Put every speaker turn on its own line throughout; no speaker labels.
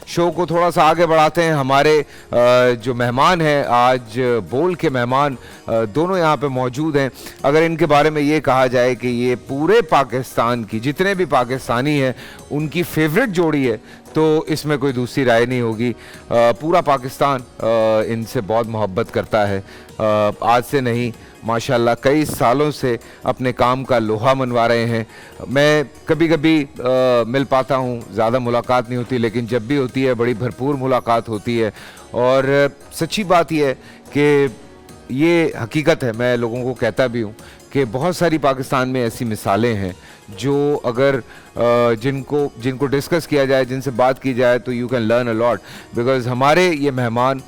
Show को थोड़ा सा आगे बढ़ाते हैं। हमारे जो मेहमान हैं आज, बोल के मेहमान दोनों यहाँ पे मौजूद हैं। अगर इनके बारे में ये कहा जाए कि ये पूरे पाकिस्तान की, जितने भी पाकिस्तानी हैं, उनकी फेवरेट जोड़ी है, तो इसमें कोई दूसरी राय नहीं होगी। पूरा पाकिस्तान इनसे बहुत मोहब्बत करता है। आज से नहीं, माशाल्लाह कई सालों से अपने काम का लोहा मनवा रहे हैं। मैं कभी कभी मिल पाता हूँ, ज़्यादा मुलाकात नहीं होती, लेकिन जब भी होती है बड़ी भरपूर मुलाकात होती है। और सच्ची बात यह है कि ये हकीकत है, मैं लोगों को कहता भी हूँ कि बहुत सारी पाकिस्तान में ऐसी मिसालें हैं जो अगर जिनको डिस्कस किया जाए, जिनसे बात की जाए, तो you can learn a lot. Because हमारे ये मेहमान,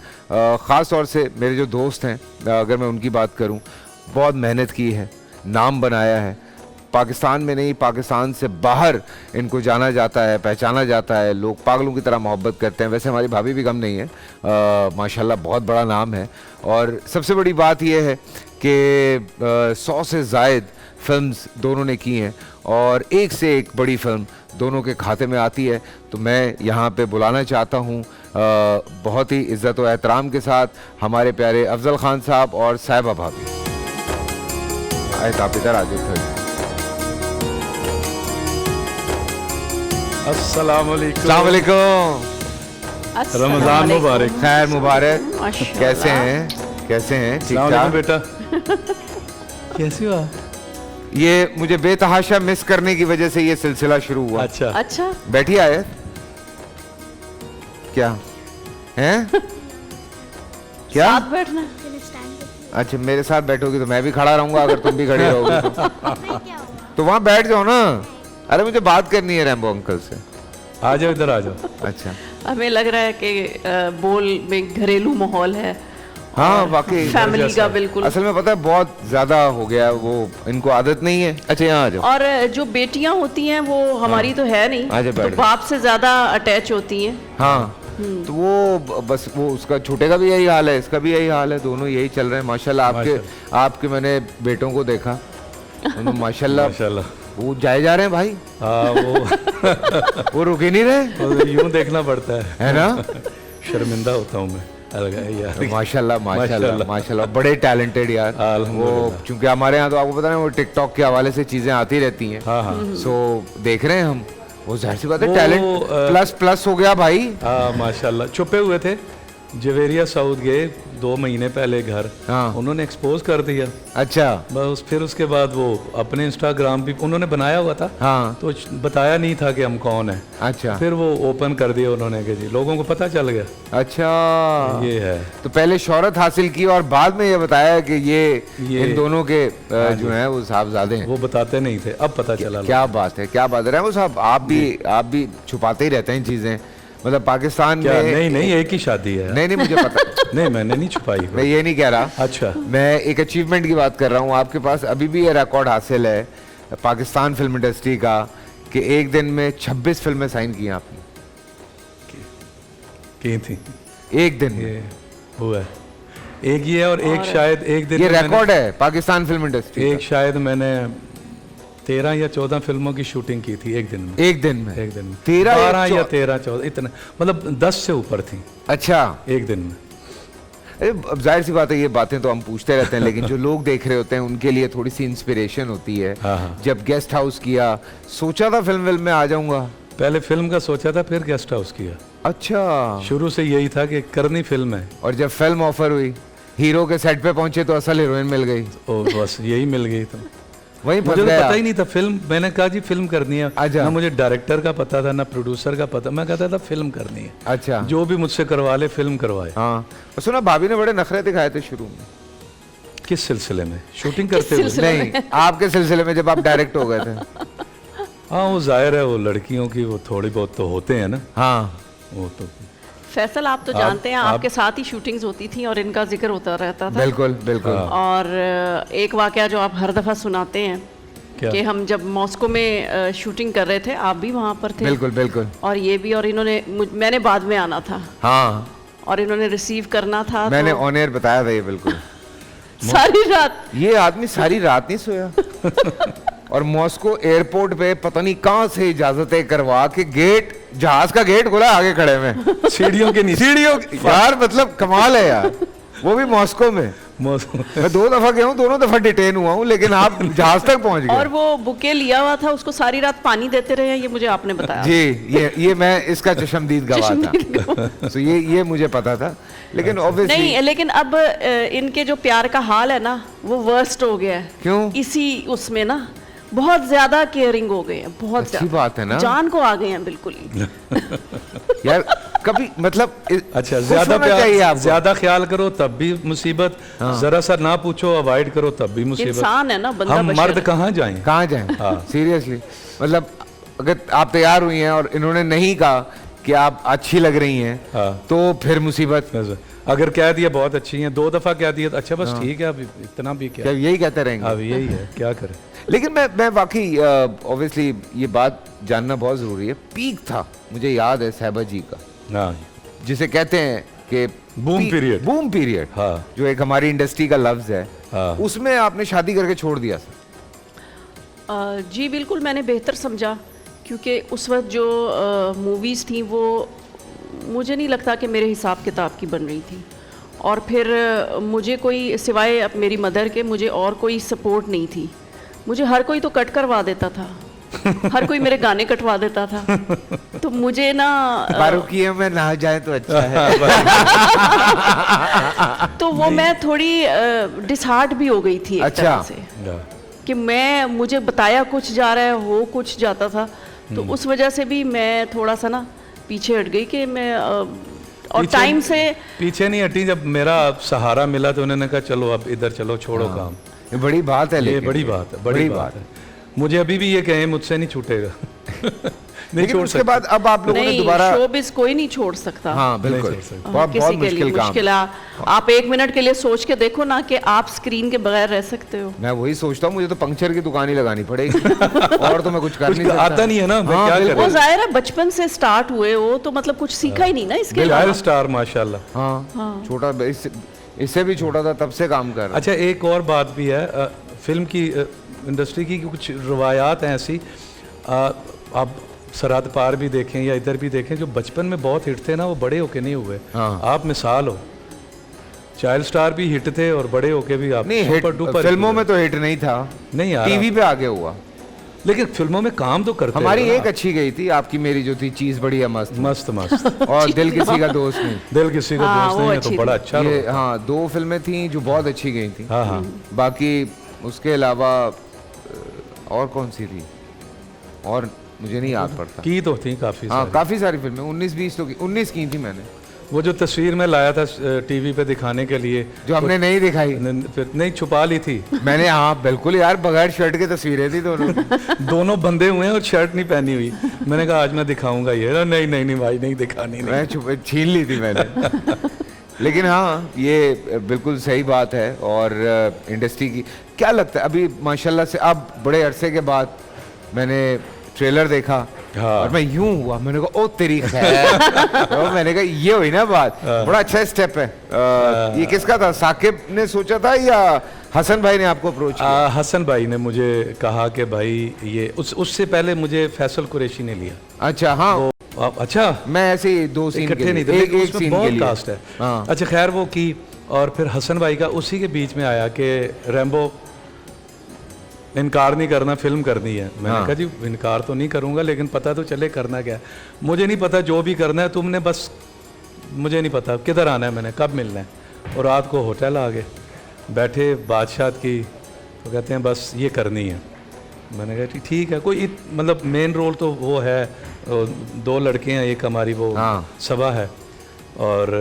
ख़ास तौर से मेरे जो दोस्त हैं, अगर मैं उनकी बात करूं, बहुत मेहनत की है, नाम बनाया है। पाकिस्तान में नहीं, पाकिस्तान से बाहर इनको जाना जाता है, पहचाना जाता है, लोग पागलों की तरह मोहब्बत करते हैं। वैसे हमारी भाभी भी कम नहीं है, माशाल्लाह बहुत बड़ा नाम है। और सबसे बड़ी बात यह है कि 100 से ज़ायद फिल्म्स दोनों ने की हैं और एक से एक बड़ी फिल्म दोनों के खाते में आती है। तो मैं यहाँ पे बुलाना चाहता हूँ बहुत ही इज़्ज़त और एहतराम के साथ हमारे प्यारे अफजल खान साहब और साहिबा भाभी। आए आप इधर आ जाओ।
अस्सलाम वालेकुम।
अस्सलाम वालेकुम।
रमजान मुबारक।
खैर मुबारक। कैसे हैं? कैसे हैं? ठीक ठाक
बेटा। कैसे हुआ?
ये मुझे बेतहाशा मिस करने की वजह से ये सिलसिला शुरू हुआ।
अच्छा अच्छा।
बैठिए आयत। क्या हैं? क्या
साथ बैठना?
अच्छा, मेरे साथ बैठोगी तो मैं भी खड़ा रहूंगा, अगर तुम भी खड़ी रहोगी तो वहां बैठ जाओ ना। अरे मुझे बात करनी है रैम्बो अंकल से।
आ जाओ, इधर आ जाओ।
अच्छा,
हमें लग रहा है कि बोल में घरेलू माहौल है।
हाँ वाकई
फैमिली का बिल्कुल।
असल में पता है बहुत ज्यादा हो गया, वो इनको आदत नहीं है। अच्छा यहाँ आ जाओ।
और जो बेटियां होती हैं वो हमारी तो है नहीं, तो बाप से ज्यादा अटैच होती हैं।
हाँ, तो वो बस वो उसका छोटे का भी यही हाल है, इसका भी यही हाल है, दोनों यही चल रहे हैं माशाल्लाह। आपके मैंने बेटों को देखा, माशाल्लाह वो जाए जा रहे हैं भाई।
वो
वो रुके नहीं रहे।
यूं देखना पड़ता
है ना।
शर्मिंदा होता हूँ मैं यार।
माशाल्लाह माशाल्लाह माशाल्लाह, बड़े टैलेंटेड यार वो। चूंकि हमारे यहाँ तो आपको पता है वो टिकटॉक के हवाले से चीजें आती रहती हैं।
हाँ हाँ।
सो देख रहे हैं हम, वो जाहिर सी बात है टैलेंट प्लस प्लस हो गया भाई।
हाँ माशाल्लाह। छुपे हुए थे, जवेरिया साउथ गए 2 महीने पहले घर।
हाँ।
उन्होंने एक्सपोज कर दिया।
अच्छा।
बस फिर उसके बाद वो अपने इंस्टाग्राम भी उन्होंने बनाया हुआ था।
हाँ।
तो बताया नहीं था कि हम कौन है।
अच्छा।
फिर वो ओपन कर दिया उन्होंने कि जी लोगों को पता चल गया।
अच्छा,
ये है।
तो पहले शोहरत हासिल की और बाद में ये बताया कि ये इन दोनों के जो है वो साहबजादे हैं।
वो बताते नहीं थे, अब पता चला।
क्या बात है, क्या बात है वो साहब। आप भी छुपाते ही रहते हैं चीजें, मतलब पाकिस्तान में।
नहीं एक ही शादी है।
नहीं मुझे पता।
नहीं मैंने नहीं छुपाई।
मैं ये नहीं कह रहा।
अच्छा,
मैं एक अचीवमेंट की बात कर रहा हूँ। आपके पास अभी भी ये रिकॉर्ड हासिल है पाकिस्तान फिल्म इंडस्ट्री का कि एक दिन में 26 फिल्में साइन की आपने।
की थी
एक दिन
ये हुआ है। एक ये और एक शायद एक दिन
ये रिकॉर्ड है पाकिस्तान फिल्म इंडस्ट्री।
एक शायद मैंने 13 या 14 फिल्मों की शूटिंग की थी एक दिन में।
एक दिन में
13 या 13 14 इतना, मतलब 10 से ऊपर थी।
अच्छा,
एक दिन में।
अब जाहिर सी बात है ये बातें तो हम पूछते रहते हैं, लेकिन जो लोग देख रहे होते हैं उनके लिए थोड़ी सी इंस्पिरेशन होती है।
हाँ।
जब गेस्ट हाउस किया, सोचा था फिल्म में आ जाऊंगा?
पहले फिल्म का सोचा था, फिर गेस्ट हाउस किया।
अच्छा,
शुरू से यही था कि करनी फिल्म है।
और जब फिल्म ऑफर हुई, हीरो के सेट पे पहुंचे तो असल हीरोइन मिल गई।
ओ बस यही मिल गई। तो
वहीं
मुझे तो पता ही नहीं था फिल्म। मैंने कहा जी फिल्म करनी है।
अच्छा।
ना मुझे डायरेक्टर का पता था, ना प्रोड्यूसर का पता। मैं कहता था फिल्म करनी है।
अच्छा,
जो भी मुझसे करवा ले फिल्म करवाए।
हाँ, सुना भाभी ने बड़े नखरे दिखाए थे शुरू में।
किस सिलसिले में? शूटिंग करते हुए?
नहीं, आपके सिलसिले में जब आप डायरेक्ट हो गए थे।
हाँ वो जाहिर है, वो लड़कियों की वो थोड़ी बहुत तो होते हैं ना।
हाँ
वो तो
फैसल आप तो जानते हैं, आपके साथ ही शूटिंग्स होती थी और इनका जिक्र होता रहता था।
बिल्कुल बिल्कुल।
और एक वाकया जो आप हर दफा सुनाते हैं कि हम जब मॉस्को में शूटिंग कर रहे थे, आप भी वहाँ पर थे।
बिल्कुल बिल्कुल।
और ये भी, और इन्होंने मैंने बाद में आना था।
हाँ,
और इन्होंने रिसीव करना था।
मैंने ऑन एयर बताया था ये। बिल्कुल
सारी रात
ये आदमी सारी रात नहीं सोया। और मॉस्को एयरपोर्ट पे पता नहीं कहाँ से इजाजतें करवा के गेट, जहाज का गेट खोला, आगे खड़े में
सीढ़ियों के नीचे।
सीढ़ियों, यार मतलब कमाल है यार, वो भी मॉस्को में। मैं 2 दफा गया हूँ, दोनों दफा डिटेन हुआ हूँ, लेकिन आप जहाज तक पहुंच गए।
और वो बुके लिया हुआ था, उसको सारी रात पानी देते रहे हैं, ये मुझे आपने बताया।
जी, ये मैं इसका चशमदीद गवाह था। तो ये मुझे पता था, लेकिन ऑब्वियसली
नहीं, लेकिन अब इनके जो प्यार का हाल है ना, वो वर्स्ट हो गया है।
क्यों?
इसी उसमें ना बहुत ज्यादा केयरिंग हो गए हैं, बहुत
अच्छी
ज्यादा।
बात है ना,
जान को आ गए हैं बिल्कुल ही।
यार कभी मतलब
अच्छा,
खुश
ज्यादा
होना चाहिए
प्यार,
आपको।
ज्यादा ख्याल करो तब भी मुसीबत, जरा सा ना पूछो अवॉइड करो तब भी मुसीबत।
इंसान है ना, बंदा
हम
बशर
मर्द
है।
कहाँ जाएं?
कहाँ जाएं? सीरियसली, मतलब अगर आप तैयार हुई हैं और इन्होंने नहीं कहा कि आप अच्छी लग रही हैं, तो फिर मुसीबत।
अगर कह दिया बहुत अच्छी हैं, 2 दफा कह दिया, अच्छा बस ठीक है, अब इतना भी क्या,
यही कहते रहेंगे।
अब यही है, क्या करें।
लेकिन मैं वाकई ऑब्वियसली ये बात जानना बहुत जरूरी है, पीक था, मुझे याद है साहिबा जी का,
हाँ,
जिसे कहते हैं कि
बूम पीरियड।
बूम पीरियड,
हाँ,
जो एक हमारी इंडस्ट्री का लफ्ज है,
हाँ,
उसमें आपने शादी करके छोड़ दिया था।
जी बिल्कुल, मैंने बेहतर समझा, क्योंकि उस वक्त जो मूवीज़ थी वो मुझे नहीं लगता कि मेरे हिसाब किताब की बन रही थी। और फिर मुझे कोई सिवाय अब मेरी मदर के मुझे और कोई सपोर्ट नहीं थी। मुझे हर कोई तो कट करवा देता था, हर कोई मेरे गाने कटवा देता था, तो मुझे ना
बारूकियों में ना जाए तो अच्छा है।
तो वो मैं थोड़ी डिसहार्ट भी हो गई थी एक
अच्छा।
तरह से, कि मुझे बताया कुछ जा रहा है, हो कुछ जाता था, तो उस वजह से भी मैं थोड़ा सा ना पीछे हट गई कि मैं और टाइम से
पीछे नहीं हटी। जब मेरा सहारा मिला तो उन्होंने कहा चलो अब इधर चलो, छोड़ो काम।
ये बड़ी बात है,
ये
लेकिन
बड़ी बात है, बड़ी बात है। मुझे अभी भी ये कहें, मुझसे नहीं छूटेगा। नहीं
लेकिन
छोड़
उसके
सकते।
बाद अब आप लोगों ने
नहीं,
दोबारा,
शोबिज़ कोई नहीं छोड़ सकता।
हाँ बिल्कुल,
नहीं छोड़ सकते।
बहुत
किसी
बहुत
के लिए
मुश्किल काम।
मुश्किल है। आप 1 मिनट के लिए सोच के देखो ना कि आप स्क्रीन के बगैर रह सकते हो।
मैं वही सोचता हूँ, मुझे तो पंक्चर की दुकान ही लगानी पड़ेगी, और तो मैं कुछ कर नहीं सकता।
आता नहीं है ना, मैं
हाँ,
क्या
बिल्कुल।
वो
करूं।
जाहिर है बचपन से स्टार्ट हुए हो, तो मतलब कुछ सीखा ही नहीं ना इसके
चाइल्ड
अलावा।
स्टार माशाल्लाह।
हाँ, छोटा, इससे भी छोटा था तब से काम कर रहा।
अच्छा, एक और बात भी है, फिल्म की इंडस्ट्री की कुछ रवायात हैं ऐसी, आप सराद पार भी देखें या इधर भी देखें, जो बचपन में बहुत हिट थे ना, वो बड़े होके नहीं हुए।
हाँ।
आप मिसाल हो, चाइल्ड स्टार भी हिट थे और बड़े होके भी आप
नहीं, हिट फिल्मों में तो हिट नहीं था,
नहीं यार,
टीवी पे आगे हुआ,
लेकिन फिल्मों में काम तो करते
हमारी
थे ना।
एक अच्छी गई थी, आपकी मेरी जो थी चीज बढ़िया मस्त,
मस्त मस्त।
और दिल किसी का दोस्त नहीं।
दिल किसी का
हाँ,
दोस्त
वो
नहीं है तो
अच्छी
बड़ा
थी।
अच्छा
ये
रहा।
हाँ, 2 फिल्में थी जो बहुत अच्छी गई थी।
हाँ हाँ,
बाकी उसके अलावा और कौन सी थी, और मुझे नहीं याद पड़ता।
की तो थी काफी
हाँ,
सारी।
काफी सारी फिल्में, 19-20 तो की, 19 की थी मैंने,
वो जो तस्वीर में लाया था टीवी पे दिखाने के लिए,
जो हमने नहीं दिखाई,
फिर नहीं छुपा ली थी।
मैंने, हाँ बिल्कुल यार, बगैर शर्ट की तस्वीरें थी दोनों।
दोनों बंधे हुए हैं और शर्ट नहीं पहनी हुई। मैंने कहा आज मैं दिखाऊंगा ये, नहीं नहीं नहीं भाई, नहीं दिखानी नहीं।
मैं छीन ली थी मैंने। लेकिन हाँ, ये बिल्कुल सही बात है। और इंडस्ट्री की क्या लगता है अभी माशाल्लाह से, अब बड़े अरसे के बाद मैंने ट्रेलर देखा,
हाँ।
और मैं यूं हुआ, मैंने कहा ओ तेरी खैर। तो मैंने कहा ये हुई ना बात, बड़ा अच्छा स्टेप है। ये किसका था, साकिब ने सोचा था या हसन भाई ने आपको अप्रोच किया?
हसन भाई ने मुझे कहा कि भाई ये, उससे पहले मुझे फैसल कुरैशी ने लिया।
अच्छा, हाँ,
अच्छा,
मैं ऐसे ही 2 सीन
इकट्ठे
के
नहीं
लिए,
थे,
एक
लेकिन उसमें
सीन
बहुत
के लिए।
कास्ट है।
हाँ।
अच्छा खैर, वो की, और फिर हसन भाई का उसी के बीच में आया कि रैम्बो इनकार नहीं करना, फिल्म करनी है। मैंने कहा जी इनकार तो नहीं करूंगा, लेकिन पता तो चले करना क्या है। मुझे नहीं पता, जो भी करना है तुमने, बस मुझे नहीं पता किधर आना है, मैंने कब मिलना है। और रात को होटल आ गए, बैठे बादशाह की, तो कहते हैं बस ये करनी है। मैंने कहा ठीक है, कोई मतलब मेन रोल तो वो है, 2 लड़के हैं, एक हमारी वो सबा है और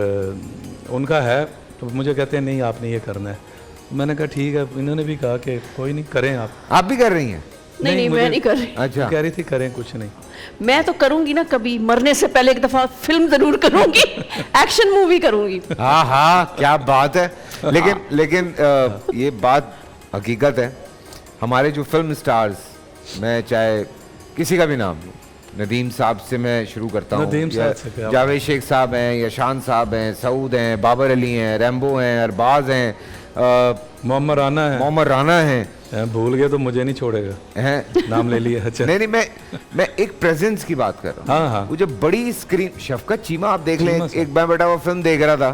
उनका है, तो मुझे कहते हैं नहीं आपने ये करना है। मैंने कहा ठीक है, इन्होंने भी कहा कि कोई नहीं, करें आप
भी कर रही हैं?
नहीं, मैं नहीं कर रही।
अच्छा,
कह रही थी करें, कुछ नहीं।
मैं तो करूंगी ना, कभी मरने से पहले एक दफा फिल्म जरूर करूंगी। एक्शन मूवी करूंगी।
हाँ हाँ, क्या बात है। लेकिन ये बात हकीकत है, हमारे जो फिल्म स्टार्स, मैं चाहे किसी का भी नाम लूं, नदीम साहब से मैं शुरू करता हूँ,
नदीम साहब से क्या,
जावेद शेख साहब हैं, यशान साहब हैं, सऊद हैं, बाबर अली हैं, रैम्बो हैं, अरबाज हैं,
मोहम्मद राना है,
मोहम्मद राना हैं,
भूल गए तो मुझे नहीं छोड़ेगा,
हैं?
नाम ले लिया। अच्छा
नहीं नहीं, मैं एक प्रेजेंस की बात कर रहा हूँ।
हाँ, हाँ।
वो जो बड़ी स्क्रीन, शफकत चीमा आप देख लें,
चीमा साहब।
एक मैं बेटा वो फिल्म देख रहा था,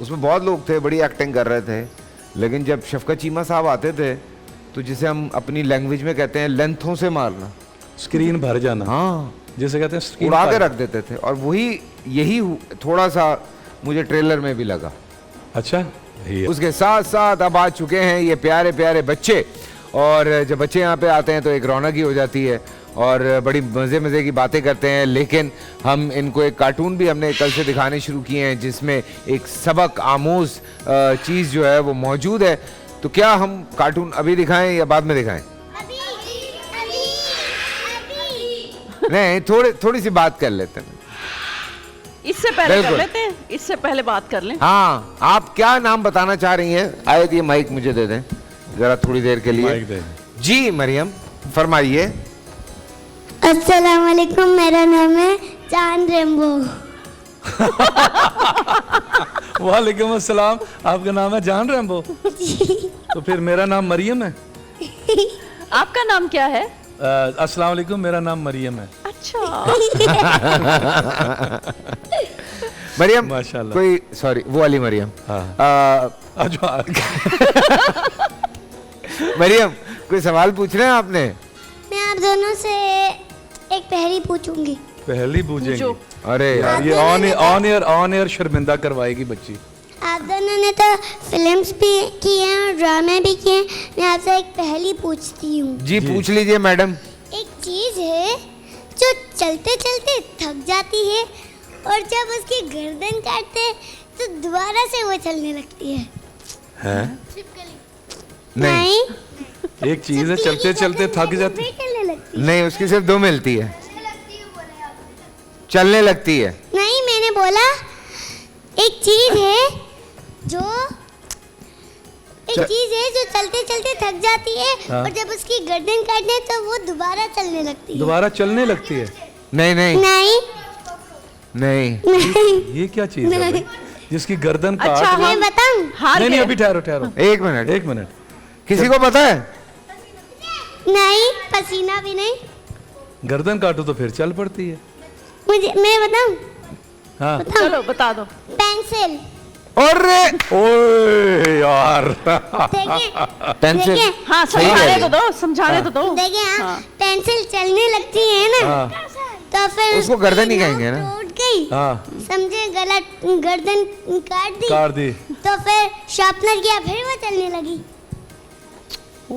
उसमें बहुत लोग थे, बड़ी एक्टिंग कर रहे थे, लेकिन जब शफकत चीमा साहब आते थे तो जिसे हम अपनी लैंग्वेज में कहते हैं लेंथों से मारना,
स्क्रीन भर जाना,
हाँ,
जैसे कहते हैं स्क्रीन
उड़ा के
पर।
रख देते थे। और वही यही थोड़ा सा मुझे ट्रेलर में भी लगा।
अच्छा ये
उसके साथ साथ अब आ चुके हैं ये प्यारे प्यारे बच्चे, और जब बच्चे यहाँ पे आते हैं तो एक रौनक ही हो जाती है और बड़ी मज़े मज़े की बातें करते हैं। लेकिन हम इनको एक कार्टून भी हमने कल से दिखाने शुरू किए हैं जिसमें एक सबक आमोज चीज़ जो है वो मौजूद है। तो क्या हम कार्टून अभी दिखाएं या बाद में दिखाएं? नहीं, थोड़ी सी बात कर लेते हैं।
इससे पहले कर
बिल्कुल।
लेते हैं, इससे पहले बात कर लें।
हाँ, आप क्या नाम बताना चाह रही हैं? आयत, ये माइक मुझे दे दें जरा थोड़ी देर के लिए।
माइक दे।
जी मरियम, फरमाइए।
अस्सलाम वालेकुम, मेरा नाम है चांद रेम्बो।
वालेकुम अस्सलाम, आपका नाम है जान रैम्बो? तो फिर मेरा नाम मरियम है।
आपका नाम क्या है?
अस्सलाम वालेकुम, मेरा नाम मरियम है।
अच्छा।
मरियम,
माशाल्लाह।
कोई सॉरी, वो वाली मरियम।
हाँ। अच्छा
मरियम, कोई सवाल पूछ रहे हैं आपने?
मैं आप दोनों से एक पहेली पूछूंगी।
पहली पूछेंगे।
पूछो।
अरे
यार ये ऑन एयर शर्मिंदा करवाएगी बच्ची।
आप दोनों ने तो फिल्म्स भी की हैं और ड्रामे भी किए हैं। मैं आपसे एक पहेली पूछती हूँ।
जी पूछ लीजिए मैडम।
एक चीज है जो चलते चलते थक जाती है और जब उसकी गर्दन काटते हैं तो दोबारा से वो चलने लगती है।
हैं?
नहीं
एक चीज है चलते चलते थक जाती।
फिर चलने लगती
नहीं, उसकी सिर्फ दो मिलती है, चलने लगती है।
नहीं, मैंने बोला एक चीज है जो चलते चलते थक जाती है
हाँ।
और जब उसकी गर्दन काटने तो वो दोबारा चलने लगती है।
दोबारा चलने लगती है।
नहीं नहीं
नहीं
नहीं,
नहीं,
ये क्या चीज है भाई? जिसकी गर्दन काट
अच्छा,
मैं बताऊं?
हार
नहीं नहीं,
गए।
अभी ठहरो ठहरो,
एक मिनट,
एक मिनट।
किसी को पता है?
नहीं, पसीना भी नहीं।
गर्दन काटो तो फिर चल पड़ती है।
मैं बताऊं?
हाँ।
चलो बता दो।
पेंसिल।
और
ओए यार
देखिए
पेंसिल।
देखिए
हाँ,
सही कह
समझाने
रही
तो दो, समझाने तो दो।
देखिए हाँ,
हाँ।
पेंसिल चलने लगती है ना
हाँ।
तो फिर
उसको गर्दन ही कहेंगे ना?
टूट गई,
हाँ
समझे, गलत गर्दन काट दी तो फिर शार्पनर किया, फिर वो चलने लगी।
ओ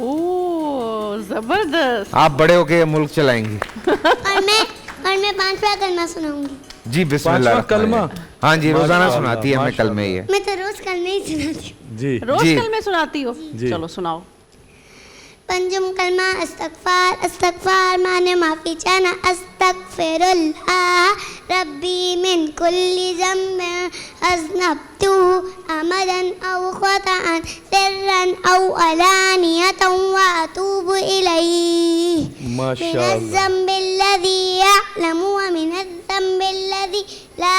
जबरदस्त।
आप बड़े होके ये मुल्क चलाएंगी।
और मैं 5वां कलमा सुनाऊंगी।
जी बिस्मिल्लाह।
पांचवा कलमा?
हाँ जी, रोजाना
माशाअल्लाह,
सुनाती है हमें कल में ये।
मैं तो रोज कलमे ही सुनाती हूँ।
जी।
रोज
जी।
कल में सुनाती हो?
जी।
चलो सुनाओ।
पंजुम कलमा अस्तगफार, अस्तगफार माने माफी चाहना, अस्तगफिरुल्लाह रब्बी मिन कुल्ली ज़म्बिन अज़नबतु अमदन औ ख़तअन सिर्रन औ अलानियतन व अतूबु इलैहि
माशाअल्लाह।
मिनज़्ज़म्बिल्लज़ी यअलमु व मिनज़्ज़म्बिल्लज़ी ला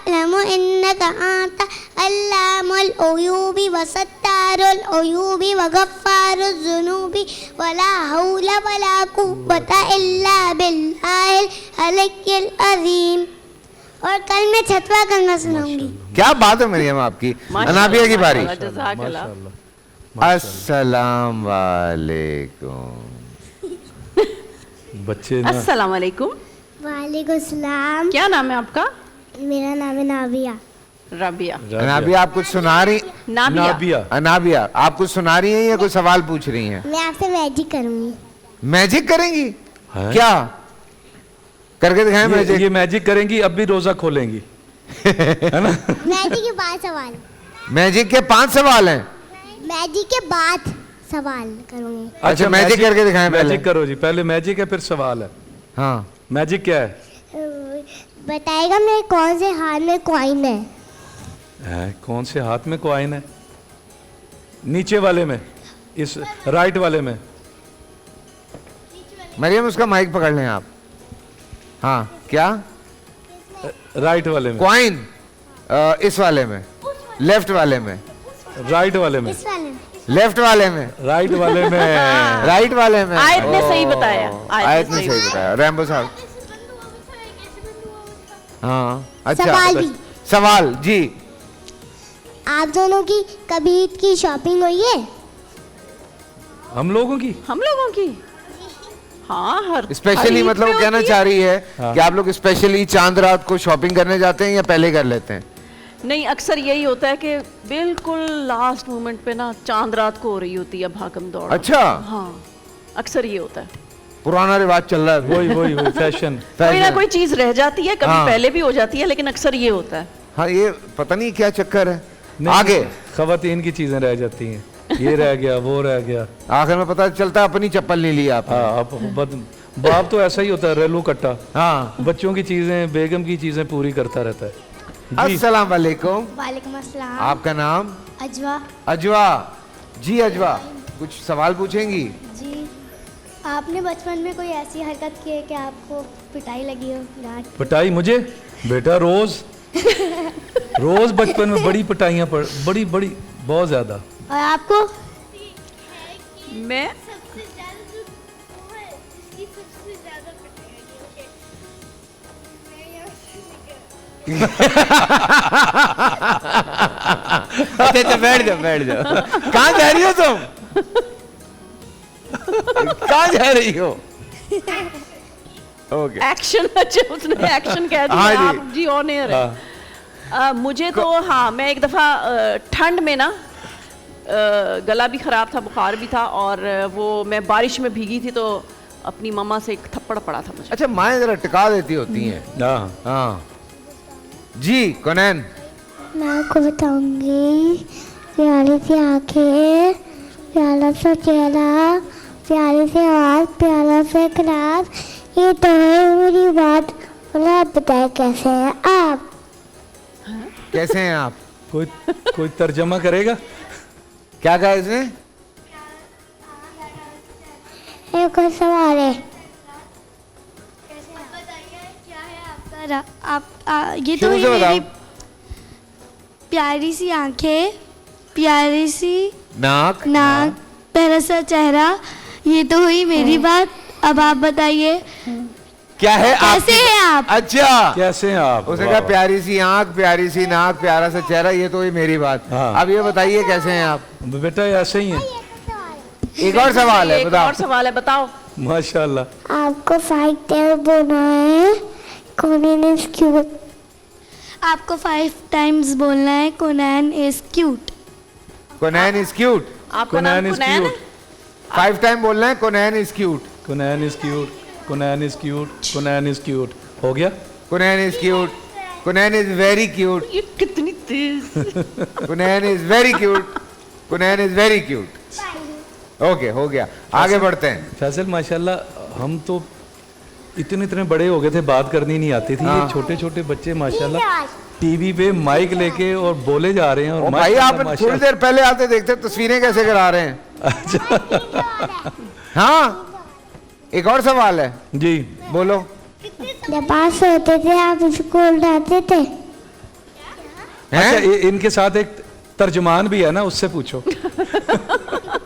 यअलमु इन्नका अंत अल्लामुल उयूबि व सत्तारुल उयूबि व गफ्फारुज़ ज़ुनूबि वला हौला वला कुव्वता इल्ला बिल्लाहिल अलिय्यिल अज़ीम। और कल मैं 6वां कलमा सुनाऊंगी।
क्या बात है मरियम आपकी। अनाबिया की बारी।
माशाल्लाह, जज़ाकल्लाह।
माशाअल्लाह।
अस्सलाम वालेकुम।
बच्चे ना
अस्सलाम वालेकुम।
वालेकुम सलाम।
क्या नाम है आपका?
मेरा नाम है नाविया।
राबिया।
अनाबिया, आप कुछ सुना रही?
नाबिया।
नाबिया।
अनाबिया, आप कुछ सुना रही हैं या कोई सवाल पूछ रही हैं?
मैं आपसे मैजिक करूंगी।
मैजिक करेंगी?
हैं?
क्या करके दिखाएं मैजिक?
ये मैजिक करेंगी, अब भी रोजा खोलेंगी है ना?
मैजिक के बाद सवाल,
मैजिक के 5 सवाल हैं।
मैजिक के बाद सवाल करूंगी।
अच्छा, मैजिक करके दिखाएं पहले।
मैजिक करो जी, पहले मैजिक है फिर सवाल है।
हाँ,
मैजिक क्या है?
बताएगा मेरे कौन से हाथ में कॉइन है?
कौन से हाथ में कॉइन है? नीचे वाले में, इस राइट वाले में।
मरियम उसका माइक पकड़ लें आप। हाँ, क्या?
राइट वाले में,
कॉइन इस वाले में, लेफ्ट वाले में।
राइट वाले में।
इस वाले में।
लेफ्ट वाले में,
राइट वाले में।
राइट वाले में।
आयत ने सही बताया,
आयत ने सही बताया। रैम्बो साहब। हाँ अच्छा,
सवाल भी।
सवाल जी।
आप दोनों की कभी ईद की शॉपिंग हुई है?
हम लोगों की
हम लोगों की हाँ, हर
स्पेशली
ईद
मतलब
पे
वो कहना
होती है।
चाह रही है
हाँ।
कि आप लोग स्पेशली चांद रात को शॉपिंग करने जाते हैं या पहले कर लेते हैं?
नहीं, अक्सर यही होता है कि बिल्कुल लास्ट मोमेंट पे ना चांद रात को हो रही होती है भागम दौड़।
अच्छा,
हाँ, अक्सर ये होता है।
पुराना रिवाज चल रहा है अभी।
वही फैशन।
कोई ना कोई चीज रह जाती है, कभी
हाँ।
पहले भी हो जाती है, लेकिन अक्सर ये होता है।
हाँ, ये पता नहीं क्या चक्कर है।
नहीं,
आगे
खवातीन की चीजें रह जाती हैं, ये रह गया वो रह गया।
आखिर में पता चलता है अपनी चप्पल नहीं ली आप।
हाँ, अब बाप तो ऐसा ही होता है, रेलू कट्टा।
हाँ।
बच्चों की चीजें, बेगम की चीजें पूरी करता रहता है जी।
अस्सलाम वालेकुम।
वालेकुम अस्सलाम।
आपका नाम?
अजवा।
अजवा जी। अजवा, कुछ सवाल पूछेंगी?
जी, आपने बचपन में कोई ऐसी हरकत की है कि आपको पिटाई लगी हो, डांट?
पिटाई मुझे बेटा रोज बचपन में बड़ी पिटाइयाँ पड़, बड़ी बहुत ज्यादा।
और आपको?
मैं
अच्छा, बैठ जाओ बैठ जाओ। कहाँ जा रही हो तुम? कहाँ जा रही हो? ओके।
एक्शन, अच्छा उसने एक्शन कह दिया।
हाँ जी।
आप जी ऑन एयर है। मुझे तो हाँ, मैं एक दफ़ा ठंड में ना गला भी ख़राब था, बुखार भी था, और वो मैं बारिश में भीगी थी तो अपनी मम्मा से एक थप्पड़ पड़ा था मुझे।
अच्छा, माएँ जरा टिका देती होती हैं।
हाँ,
हाँ जी। कौनैन?
मैं आपको बताऊंगी। प्यारी सी आंखें, प्यारा सा चेहरा, प्यारी सी आवाज़, प्यारा सा क्लास, ये तो है मेरी बात। बोला, आप बताए कैसे हैं आप?
कैसे हैं आप?
कोई तर्जमा करेगा?
क्या कहा इसने?
एक और सवाल है।
ये तो
शुरू
ही
से बताओ।
मेरी प्यारी सी आंखें, प्यारी सी
नाक।
नाक, प्यारा सा चेहरा, ये तो हुई मेरी बात। अब आप बताइए
क्या है?
कैसे हैं आप?
अच्छा,
कैसे हैं आप?
उसने
वाह,
कहा प्यारी सी आंख, प्यारी सी नाक, प्यारा सा चेहरा, ये तो ही मेरी बात।
हाँ।
अब ये बताइए कैसे हैं आप?
बेटा ऐसे ही है।
एक और सवाल है,
एक
बताओ।
और सवाल है, बताओ।
माशाल्लाह।
आपको 5 टाइम बोलना है, कौन इज क्यूट?
आपको 5 टाइम्स बोलना है Konain is cute.
Konain is cute.
आपका नाम
कुनैन इज
कुनैन है?
क्यूट।
5 टाइम बोलना है Konain is cute.
Kunain is cute, Kunain is cute, Kunain is cute. हो गया?
Kunain is cute, Kunain is very cute,
ये कितनी तेज।
Kunain is very cute, Kunain is very cute. Okay, हो गया। आगे बढ़ते हैं।
फैसल माशाल्लाह, हम तो इतने बड़े हो गए थे, बात करनी नहीं आती थी। ये छोटे छोटे बच्चे माशाल्लाह टीवी पे माइक लेके और बोले जा रहे हैं। और
ओ भाई, आप थोड़ी देर पहले आते देखते तस्वीरें कैसे करा रहे हैं। हाँ, एक और सवाल है
जी।
बोलो।
जब आप सोते थे आप स्कूल जाते थे?
अच्छा,
हैं?
इनके साथ एक तर्जुमान भी है ना, उससे पूछो।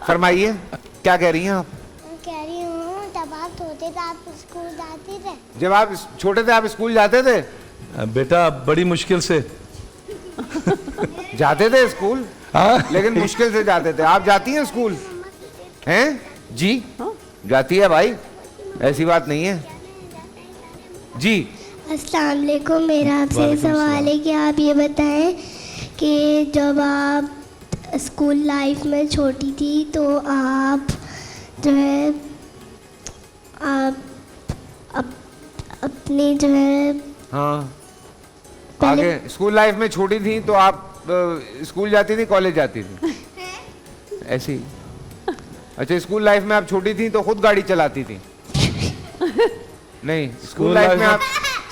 फरमाइए, क्या कह रही हैं आप?
मैं कह रही हूँ, जब आप सोते थे आप स्कूल जाते थे?
जब आप छोटे थे आप स्कूल जाते थे?
बेटा बड़ी मुश्किल से।
जाते थे स्कूल,
हाँ,
लेकिन मुश्किल से जाते थे। आप जाती हैं स्कूल? हैं जी? जाती है भाई, ऐसी बात नहीं है जी।
अस्सलाम वालेकुम। मेरा आपसे
वालेकुम
सवाल है कि आप ये बताएं कि जब आप स्कूल लाइफ में छोटी थी तो आप जो है आप अपनी जो है
हाँ,
पहले-
आगे स्कूल लाइफ में छोटी थी तो आप स्कूल जाती थी, कॉलेज जाती थी? ऐसी? अच्छा, स्कूल लाइफ में आप छोटी थी तो खुद गाड़ी चलाती थी? नहीं, स्कूल लाइफ में आप।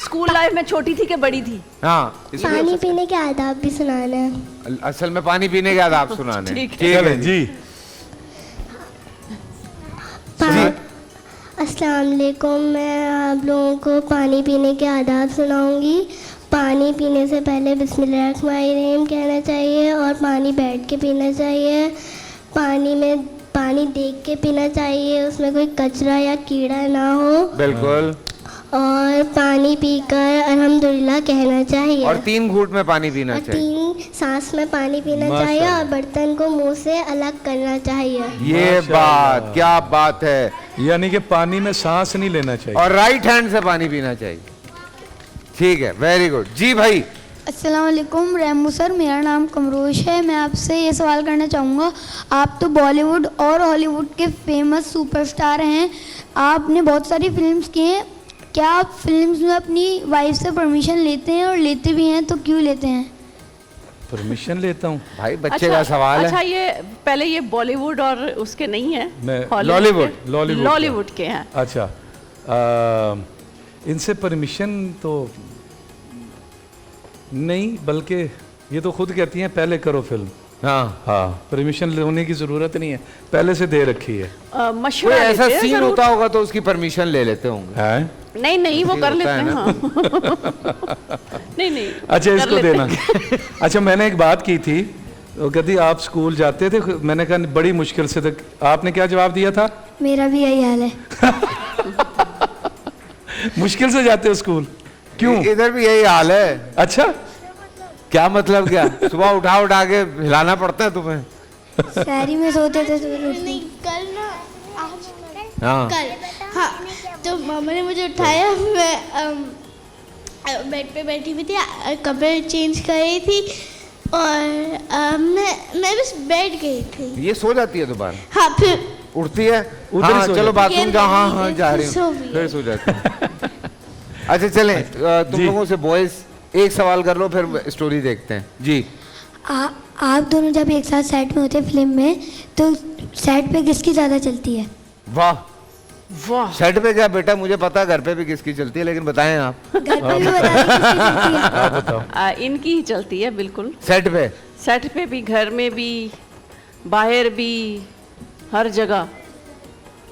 स्कूल लाइफ में छोटी थी कि बड़ी थी?
हाँ,
पानी पीने के आदाब भी सुनाना है।
असल में पानी पीने के बाद आप सुनाने।
ठीक है।
है
जी।
अस्सलाम वालेकुम। मैं आप लोगों को पानी पीने के आदाब सुनाऊंगी। पानी पीने से पहले बिस्मिल्लाहिर्रहमानिर्रहीम कहना चाहिए और पानी बैठ के पीना चाहिए। पानी देख के पीना चाहिए, उसमें कोई कचरा या कीड़ा ना हो,
बिल्कुल।
और पानी पीकर अल्हम्दुलिल्लाह कहना चाहिए,
और 3 घूंट में पानी पीना
और
चाहिए।
3 सांस में पानी पीना चाहिए,
माशाअल्लाह।
और बर्तन को मुंह से अलग करना चाहिए।
ये बात, क्या बात है।
यानी कि पानी में सांस नहीं लेना चाहिए।
और राइट हैंड से पानी पीना चाहिए। ठीक है, वेरी गुड। जी भाई।
अस्सलाम वालेकुम रैमू सर, मेरा नाम कमरोश है। मैं आपसे ये सवाल करना चाहूँगा, आप तो बॉलीवुड और हॉलीवुड के फेमस सुपरस्टार हैं, आपने बहुत सारी फिल्म्स की हैं, क्या आप फिल्म्स में अपनी वाइफ से परमिशन लेते हैं, और लेते भी हैं तो क्यों लेते हैं?
परमिशन लेता हूँ
भाई बच्चे का सवाल
अच्छा,
है।
ये पहले ये बॉलीवुड और उसके नहीं है,
मैं
लॉलीवुड।
लॉलीवुड के हैं।
अच्छा, इनसे परमिशन तो नहीं, बल्कि ये तो खुद कहती हैं पहले करो फिल्म। हाँ, परमिशन लेने की जरूरत नहीं है, पहले से दे रखी है।
कोई
मशवरा
ऐसा
लेते हैं
सीन
जरूर।
होता होगा तो उसकी परमिशन ले लेते होंगे।
हैं?
नहीं नहीं, वो
ये
कर
होता
लेते
है
हैं।
ना।
हाँ। नहीं नहीं,
अच्छा,
कर
इसको
लेते
देना।
हैं।
अच्छा, मैंने एक बात की थी, वो कहती आप स्कूल जाते थे, मैंने कहा बड़ी मुश्किल से, तक आपने क्या जवाब दिया था?
मेरा भी यही हाल है।
मुश्किल से जाते हो स्कूल, क्यों?
इधर भी यही हाल है।
अच्छा,
क्या मतलब क्या? सुबह उठा उठा के हिलाना पड़ता है तुम्हें?
शहरी में सोते थे तो
नहीं, कल ना आज
हाँ।
कल हाँ, तो मामा ने मुझे उठाया, मैं बेड पे बैठी हुई थी, कपड़े चेंज कर रही थी, और मैं बस बैठ गई थी।
ये सो जाती है दोबारा?
हाँ, फिर
उठती है?
उधर ही
हाँ,
सो
चलो
जाती
बाथरूम जा। हाँ हाँ,
है,
जा रही
सो
हूँ,
भी है।
फिर सो जाती है। अच्छा चलें, तुम
जी।
लोगों से बॉयज एक सवाल कर लो, फिर स्टोरी देखते हैं। जी।
आप दोनों जब एक साथ सेट में होते हैं फिल्म में, तो सेट पे किसकी ज़्यादा चलती है?
वाह,
वाह,
सेट पे क्या बेटा, मुझे पता है घर पे भी किसकी चलती है, लेकिन बताएं आप।
घर पे भी बता दें किसकी चलती है?
आप बताओ।
इनकी ही चलती है बिल्कुल।
सेट पे
सेट पे भी, घर में भी, बाहर भी, हर जगह।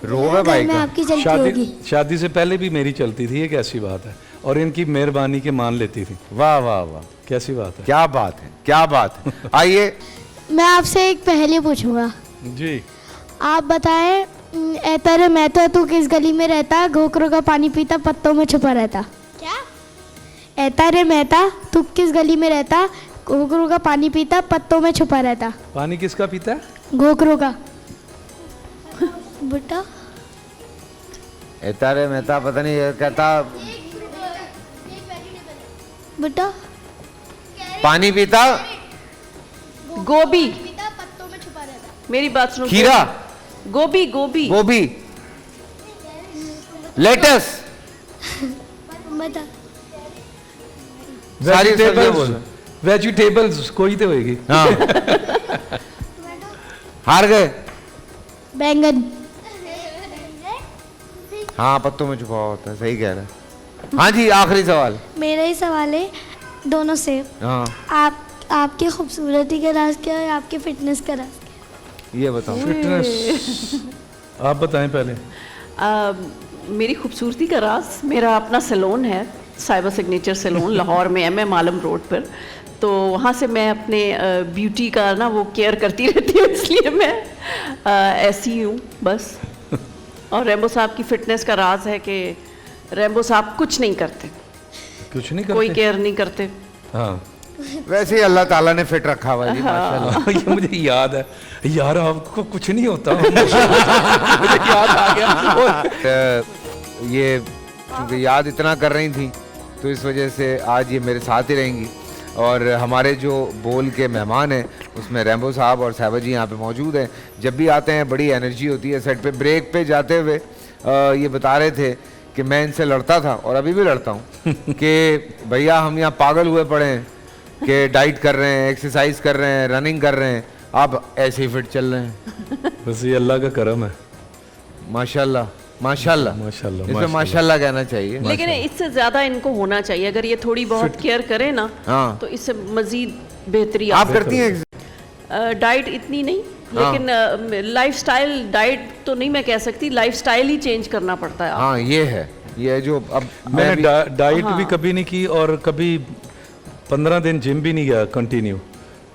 रोब है भाई
घर में
का।
आपकी चलती होगी।
शादी से पहले भी मेरी चलती थी, ये कैसी बात है? और इनकी मेहरबानी के मान लेती थी,
वाह वाह वाह,
कैसी बात है?
क्या बात है, क्या बात है। आइए।
मैं आपसे एक पहेली पूछूंगा,
जी।
आप बताएं, ऐता रे महता तू किस गली में रहता, घोकरों का पानी पीता पत्तों में छुपा रहता? क्या? ऐता रे महता तू किस गली में रहता, घोकरों का पानी पीता पत्तों में छुपा रहता?
पानी किसका पीता है?
घोकरों का। बेटा
तारे मेहता पता नहीं ये कहता
बेटा
पानी पीता
गोभी,
पत्तों में छुपा रहता।
मेरी बात सुनो।
खीरा,
गोभी, गोभी।
गोभी, लेटस,
बता।
सारी सब्जियां बोल।
वेजिटेबल्स कोई तो होगी।
हाँ। हार गए।
बैंगन।
हाँ, पत्तों में छुपा होता है, सही कह रहे हैं। हाँ जी, आखिरी सवाल।
मेरा ही सवाल है दोनों से,
हाँ,
आपकी खूबसूरती का राज क्या है, आपकी फिटनेस का राज क्या
ये बताओ।
फिटनेस आप बताएं पहले।
मेरी खूबसूरती का राज मेरा अपना सैलून है, साइबर सिग्नेचर सैलून लाहौर में है, मैं मालम रोड पर। तो वहाँ से मैं अपने ब्यूटी का ना वो केयर करती रहती हूँ, इसलिए मैं ऐसी हूँ बस। और रैम्बो साहब की फिटनेस का राज है कि रैम्बो साहब कुछ नहीं करते,
कुछ नहीं करते?
कोई केयर नहीं करते।
हाँ।
वैसे ही अल्लाह ताला ने फिट रखा हुआ है जी, माशाल्लाह।
ये मुझे याद है यार, आपको कुछ नहीं होता। मुझे याद आ गया।
ये क्योंकि याद इतना कर रही थी, तो इस वजह से आज ये मेरे साथ ही रहेंगी। और हमारे जो बोल के मेहमान हैं उसमें रैम्बो साहब और साहिबा जी यहाँ पे मौजूद हैं। जब भी आते हैं बड़ी एनर्जी होती है सेट पे। ब्रेक पे जाते हुए ये बता रहे थे कि मैं इनसे लड़ता था और अभी भी लड़ता हूँ कि भैया हम यहाँ पागल हुए पड़े हैं कि डाइट कर रहे हैं, एक्सरसाइज कर रहे हैं, रनिंग कर रहे हैं, आप ऐसे ही फिट चल रहे हैं।
बस ये अल्लाह का करम है।
माशाल्लाह माशाल्लाह
माशाल्लाह,
इसमें माशाल्लाह कहना चाहिए।
लेकिन इससे ज़्यादा इनको होना चाहिए, अगर ये थोड़ी बहुत केयर करें ना,
हाँ।
तो इससे मज़ीद बेहतरी
आप करती हैं?
डाइट इतनी नहीं, लेकिन लाइफस्टाइल, डाइट तो नहीं मैं कह सकती, लाइफस्टाइल ही चेंज करना पड़ता है।
हाँ, ये है, ये जो अब
मैंने डाइट भी कभी नहीं की और कभी 15 दिन जिम भी नहीं गया कंटिन्यू।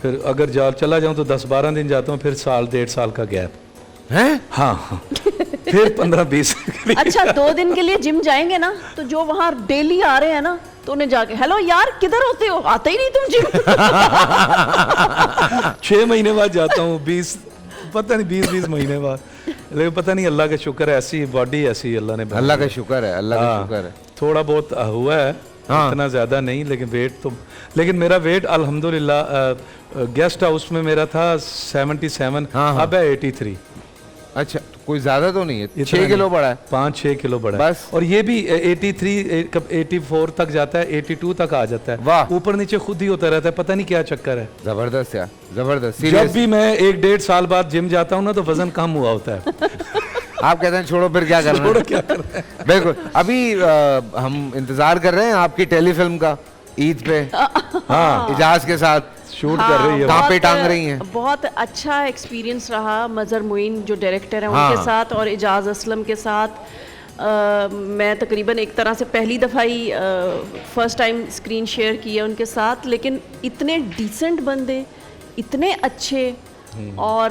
फिर अगर चला जाऊँ तो 10-12 दिन जाता हूँ, फिर साल 1.5 साल का गैप।
हैं?
हाँ फिर 15-20
अच्छा 2 दिन के लिए जिम जाएंगे ना, तो जो वहाँ डेली आ रहे हैं ना, तो उन्हें जाके हेलो यार किधर होते हो, आते ही नहीं तुम जिम।
6 महीने बाद जाता हूँ, 20 महीने बाद। लेकिन पता नहीं, अल्लाह का शुक्र है, ऐसी बॉडी ऐसी अल्लाह ने बनाई।
अल्लाह का शुक्र है, अल्लाह का
हाँ,
शुक्र है।
थोड़ा बहुत हुआ है,
हाँ।
इतना ज़्यादा नहीं, लेकिन वेट तो, लेकिन मेरा वेट अल्हम्दुलिल्लाह गेस्ट हाउस में मेरा था 77,
हाँ, हाँ।
अब है 83।
अच्छा, कोई ज्यादा तो नहीं है,
इतना
6 किलो
नहीं,
बढ़ा है।
5-6 किलो बढ़ा है।
बस।
और ये भी 83 कब 84 तक जाता है, 82 तक आ जाता है।
वाह।
ऊपर नीचे खुद ही होता रहता है, पता नहीं क्या चक्कर है।
जबरदस्त यार, जबरदस्त।
जब
सीरियस।
भी मैं 1-1.5 साल बाद जिम जाता हूँ ना, तो वजन कम हुआ होता है।
आप कहते हैं छोड़ो फिर क्या करना
छोड़ो
है?
क्या करना है।
बिल्कुल। अभी हम इंतजार कर रहे हैं आपकी टेलीफिल्म का, ईद पे।
हाँ,
इजाज के साथ
शूट कर रही है।
कहाँ पे
बहुत-
टांग रही हैं?
बहुत अच्छा एक्सपीरियंस रहा मज़हर मोइन जो डायरेक्टर हैं
हाँ।
उनके साथ, और एजाज असलम के साथ। मैं तकरीबन एक तरह से पहली दफ़ा ही फर्स्ट टाइम स्क्रीन शेयर की है उनके साथ, लेकिन इतने डिसेंट बंदे, इतने अच्छे, और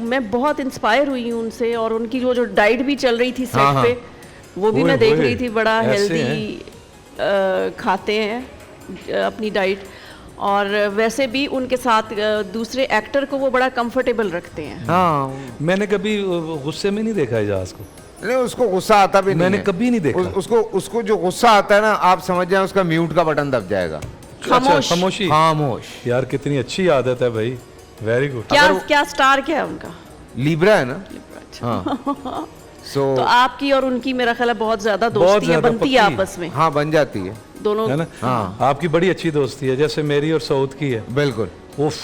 मैं बहुत इंस्पायर हुई हूँ उनसे। और उनकी जो डाइट भी चल रही थी सेट
हाँ, हाँ।
पे, वो भी
ओए
मैं देख
होए,
रही थी, बड़ा
ऐसे
हेल्दी खाते हैं अपनी डाइट। और वैसे भी उनके साथ दूसरे एक्टर को वो बड़ा कंफर्टेबल रखते हैं।
हाँ,
मैंने कभी गुस्से में नहीं देखा एजाज को।
नहीं उसको गुस्सा आता भी नहीं
मैंने
है।
कभी नहीं देखा।
उसको जो गुस्सा आता है ना, आप समझ जाए उसका म्यूट का बटन दब जाएगा।
खामोश।
खामोशी।
खामोश।
यार कितनी अच्छी आदत है भाई, वेरी गुड।
क्या स्टार क्या है उनका?
लिब्रा है ना? हाँ। सो
तो आपकी और उनकी मेरा ख्याल है बहुत ज्यादा
बहुत
दोस्ती है,
ज्यादा
बनती है
पक्की।
आपस में
हाँ, बन जाती है।
दोनों।
है ना?
हाँ।
आपकी बड़ी अच्छी दोस्ती है, जैसे मेरी और सऊद की है।
बिल्कुल।
उफ,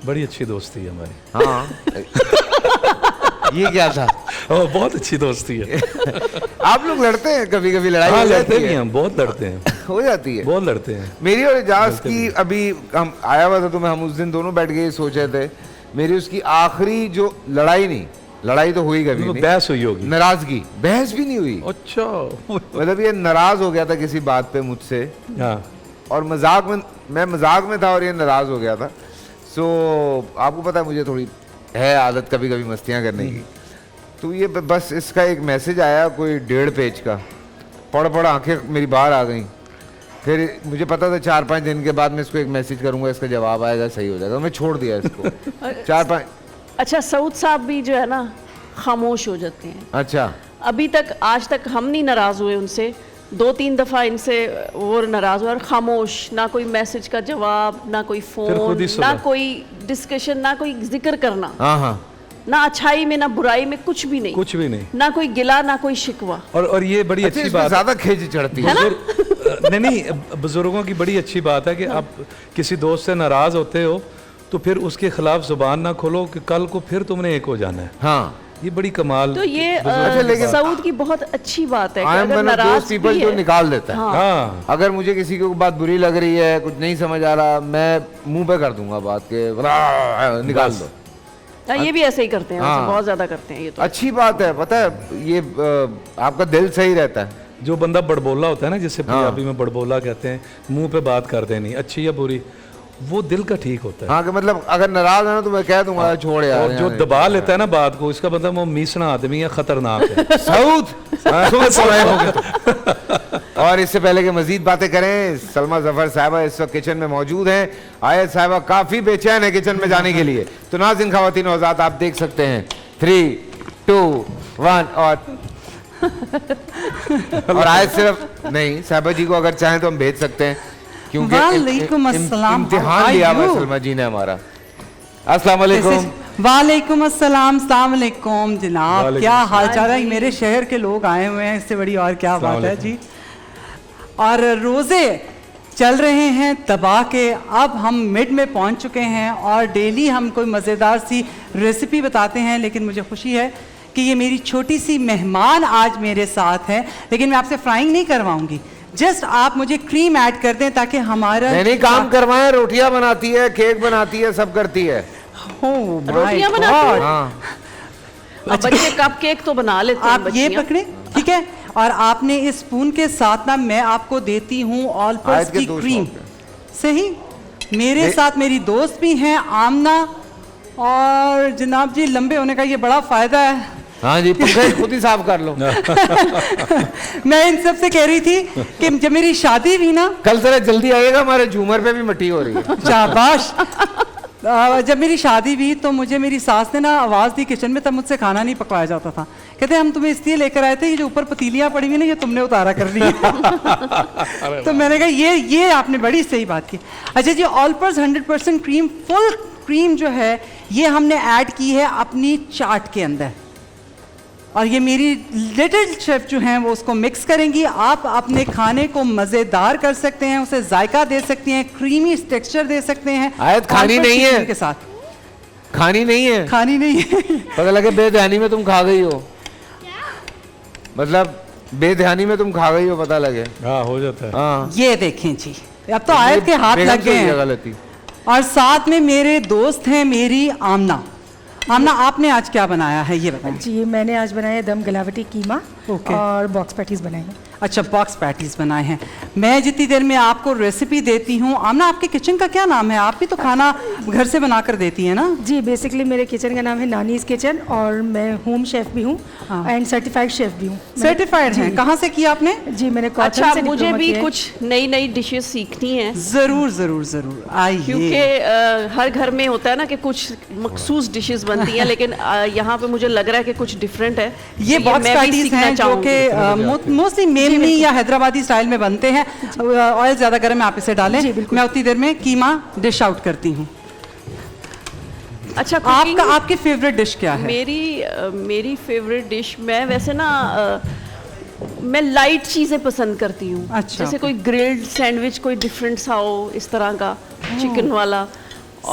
बड़ी अच्छी दोस्ती है हमारी।
हाँ। ये क्या था?
बहुत अच्छी दोस्ती है।
आप लोग लड़ते हैं कभी कभी? लड़ाई
हाँ,
हो
लड़ते
जाती
भी
है?
हैं, बहुत लड़ते हैं,
हो जाती है।
बहुत लड़ते हैं।
मेरी और एजाज की अभी हम आया हुआ था, तो हम उस दिन दोनों बैठ के सोच रहे थे, मेरी उसकी आखिरी जो लड़ाई, नहीं लड़ाई तो हुई कभी नहीं,
बहस हुई होगी।
नाराजगी, बहस भी नहीं हुई।
अच्छा।
मतलब ये नाराज हो गया था किसी बात पे मुझसे,
हाँ,
और मैं मजाक में था और ये नाराज हो गया था। सो आपको पता है मुझे थोड़ी है आदत कभी कभी मस्तियाँ करने की, तो ये बस इसका एक मैसेज आया कोई 1.5 पेज का, पढ़ आंखें मेरी बाहर आ गई। फिर मुझे पता था 4-5 दिन के बाद मैं इसको एक मैसेज करूंगा, इसका जवाब आएगा, सही हो जाएगा, मैं छोड़ दिया इसको। 4-5।
अच्छा, सऊद साहब भी जो है ना खामोश हो जाते हैं।
अच्छा।
अभी तक आज तक हम नहीं नाराज हुए उनसे, 2-3 दफा इनसे वो नाराज हुआ, और खामोश, ना कोई मैसेज का जवाब, ना कोई
फिर खुद
फोन,
ही सुना।
ना कोई डिस्कशन, ना कोई जिक्र करना,
हाँ हाँ।
ना अच्छाई में ना बुराई में, कुछ भी नहीं,
कुछ भी नहीं।
ना कोई गिला ना कोई शिकवा।
और ये बड़ी
अच्छा,
अच्छी
इसमें
बात
ज्यादा खिंच चढ़ती है।
नहीं, बुजुर्गों की बड़ी अच्छी बात है कि आप किसी दोस्त से नाराज होते हो तो फिर उसके खिलाफ जुबान ना खोलो कि कल को फिर तुमने एक हो जाना है।
हाँ।
ये बड़ी कमाल।
तो ये
अच्छा, लेकिन
सऊद की बहुत अच्छी बात है कि
आई एम
अगर
वन ऑफ
नाराज
दोस पीपल
भी
जो
है,
निकाल देता है।
हाँ,
अगर मुझे किसी की बात बुरी लग रही है, कुछ नहीं समझ आ रहा, मैं मुंह पे कर दूंगा बात के, निकाल दो।
हाँ, ये भी ऐसे ही करते हैं,
हाँ।
वैसे बहुत ज्यादा करते हैं ये तो।
अच्छी बात है, पता है ये आपका दिल सही रहता है।
जो बंदा बड़बोला होता है ना, जिसे
हाँ।
पंजाबी में बड़बोला कहते हैं, मुंह पे बात कर देनी, अच्छी या बुरी, वो दिल का ठीक होता है।
हाँ, कि मतलब अगर नाराज है ना तो मैं कह दूंगा छोड़ यार।
और जो
यार,
दबा लेता है ना बात को, इसका मतलब वो मीसना आदमी है, खतरनाक है।
सऊद सुन समय हो गया तो। और इससे पहले कि मजीद बातें करें, सलमा जफर साहबा इस वक्त किचन में मौजूद हैं। आयत साहबा काफी बेचैन है किचन में जाने के लिए, तो नाज़रीन ख़वातीन और हज़रात, आप देख सकते हैं 3, 2, 1 और आयत सिर्फ नहीं, साहबा जी को अगर चाहें तो हम भेज सकते हैं, क्योंकि
वालेकुम अस्सलाम,
इम्तिहान
how are
लिया हुआ
you?
सलमा जी ने हमारा। अस्सलाम वालेकुम।
वालेकुम अस्सलाम, अस्सलाम वालेकुम जनाब,
वालेकुम
क्या हाल चाल है? मेरे शहर के लोग आए हुए हैं, इससे बड़ी और क्या बात है जी। और रोज़े चल रहे हैं दबा के, अब हम मिड में पहुंच चुके हैं और डेली हम कोई मज़ेदार सी रेसिपी बताते हैं, लेकिन मुझे खुशी है कि ये मेरी छोटी सी मेहमान आज मेरे साथ है। लेकिन मैं आपसे फ्राइंग नहीं करवाऊंगी, जस्ट आप मुझे क्रीम ऐड कर दें ताकि हमारा
नहीं काम करवाएं, रोटियां बनाती है, केक बनाती है, सब करती है।
रोटियां बनाती है?
हाँ।
अब बच्चे कप केक तो बना लेते हैं
आप ये
बच्चियां।
पकड़े, ठीक है? और आपने इस स्पून के साथ ना मैं आपको देती हूँ ऑल
आयत
पर्पस
के
की
2
क्रीम,
शौक हैं।
सही? मेरे साथ मेरी दोस्त भी हैं आमना, और जनाब जी लंबे होने का ये बड़ा फ़ायदा है।
हाँ जी, पंखे खुद ही साफ कर लो।
मैं इन सब से कह रही थी कि जब मेरी शादी हुई ना,
कल जरा जल्दी आइएगा, हमारे झूमर पे भी मिट्टी हो रही है।
शाबाश। जब मेरी शादी हुई तो मुझे मेरी सास ने ना आवाज़ दी किचन में, तब मुझसे खाना नहीं पकवाया जाता था। कहते हम तुम्हें इसलिए लेकर आए थे, ये जो ऊपर पतीलियाँ पड़ी हुई ना ये तुमने उतारा कर ली। तो मैंने कहा ये आपने बड़ी सही बात की। अच्छा जी, ऑलपर्स 100% क्रीम, फुल क्रीम जो है ये हमने ऐड की है अपनी चाट के अंदर, और ये मेरी लिटिल शेफ जो हैं वो उसको मिक्स करेंगी। आप अपने खाने को मज़ेदार कर सकते हैं, उसे जायका दे सकते हैं, क्रीमी टेक्सचर दे सकते हैं।
आयत खानी नहीं है
के साथ,
खानी नहीं है,
खानी नहीं है।
पता लगे बेध्यानी में तुम खा गई हो, मतलब बेध्यानी में तुम खा गई हो, पता लगे।
हाँ, हो जाता है।
हाँ,
ये देखें जी, अब तो आयत के हाथ लग गए हैं।
गलती।
और साथ में मेरे दोस्त हैं मेरी आमना। आमना, आपने आज क्या बनाया है ये बताएं।
जी, मैंने आज बनाया दम गलावटी कीमा और बॉक्स पैटीज बनाए हैं।
अच्छा, बॉक्स पैटीज बनाए हैं। मैं जितनी देर में आपको रेसिपी देती हूँ, आमना आपके किचन का क्या नाम है? आप भी तो खाना घर से बना कर देती हैं ना?
जी, बेसिकली मेरे किचन का नाम है नानीज किचन, और मैं होम शेफ भी हूँ एंड सर्टिफाइड शेफ भी हूँ।
सर्टिफाइड हैं? कहाँ से किया आपने?
जी, मैंने
अच्छा,
से
मुझे
डिप्लोमा
भी
किया है।
कुछ नई नई डिशेस सीखनी है,
जरूर जरूर जरूर आइए।
क्योंकि हर घर में होता है ना कि कुछ मखसूस डिशेस बनती हैं, लेकिन यहाँ पे मुझे लग रहा है कि कुछ डिफरेंट है।
ये
तो
बॉक्स
मैं भी
पैटीज
सीखना
हैं जो
चाहूंगी।
कि मोस्टली मेमनी या हैदराबादी स्टाइल में बनते हैं। ऑयल ज्यादा गर्म है, आप इसे डालें। मैं उतनी देर में कीमा डिश आउट करती हूँ।
अच्छा,
आपकी फेवरेट डिश क्या है?
मेरी फेवरेट डिश, मैं वैसे ना मैं लाइट चीज़ें पसंद करती हूँ।
अच्छा,
जैसे कोई ग्रिल्ड सैंडविच, कोई डिफरेंट सा हो इस तरह का, चिकन वाला,